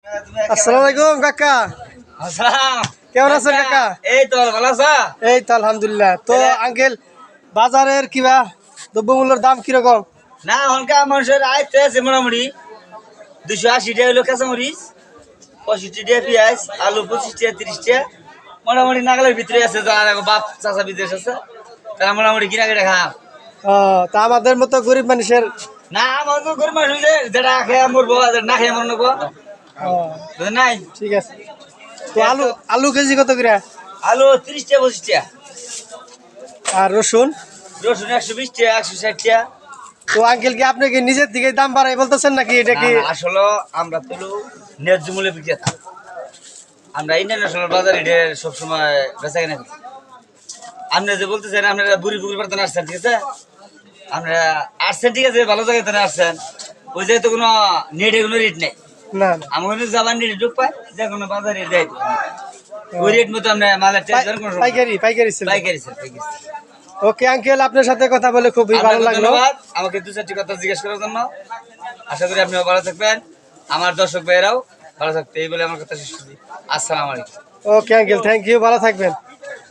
আসসালামু আলাইকুম কাকা। আসসালাম। কেমন আছেন কাকা? এই তো ভালো আছো? এই তো আলহামদুলিল্লাহ। তো আঙ্কেল, বাজারের কিবা দ্রব্যমূল্যের দাম কিরকম? না হনকা মানুষের আইতে আছে মোটামুটি 280 টাকা হলো কাঁচামরিচ, 65 টাকা পেঁয়াজ, আলু 25 টাকা 30 টাকা মোটামুটি নাগালের ভিতরে আছে। যারা বাপ চাচা বিদেশ আছে তারা মোটামুটি কিনা কেটে খা। তা আমাদের মতো গরিব মানুষের না আমার তো গরিব মানুষ যে যেটা খেয়ে মরবো আর না খেয়ে মরবো আহ, বুঝলেন নাই। ঠিক আছে। তো আলু আলু কেজি কত করে? আলু 30 টাকা 25 টাকা, আর রসুন? রসুন 120 টাকা 160 টাকা। তো আঙ্কেল কি আপনি কি নিজের দিকে দাম বাড়াই বলতেছেন নাকি এটা না কি? না, আসলে আমরা তো ন্যায্য মূল্যে বিক্রেতা। আমরা ইন্টারন্যাশনাল বাজারে এটা সবসময় বেচা কেনা করি। আপনি যে বলতেছেন আপনারা বুড়ি পুকুর পাড়তে আসছেন, ঠিক আছে, আপনারা আসছেন ঠিক আছে, ভালো জায়গায় তো আসছেন। ওই জায়গায় তো কোনো নেটে কোনো রেট নেই। না না। আমার যাবার নেটে ঢুক পায় যে কোনো বাজারে দেয় তো। ওই রেট মতো আমরা মালের টেনশন কোনো পাইকারি পাইকারি ছিল। পাইকারি স্যার পাইকারি। ওকে আঙ্কেল, আপনার সাথে কথা বলে খুবই ভালো আপনাকে লাগলো। ধন্যবাদ আমাকে দু চারটি কথা জিজ্ঞেস করার জন্য। আশা করি আপনিও ভালো থাকবেন, আমার দর্শক ভাইয়েরাও ভালো থাকবে, এই বলে আমার কথা শেষ করি। আসসালামু আলাইকুম। ওকে আঙ্কেল, থ্যাংক ইউ, ভালো থাকবেন।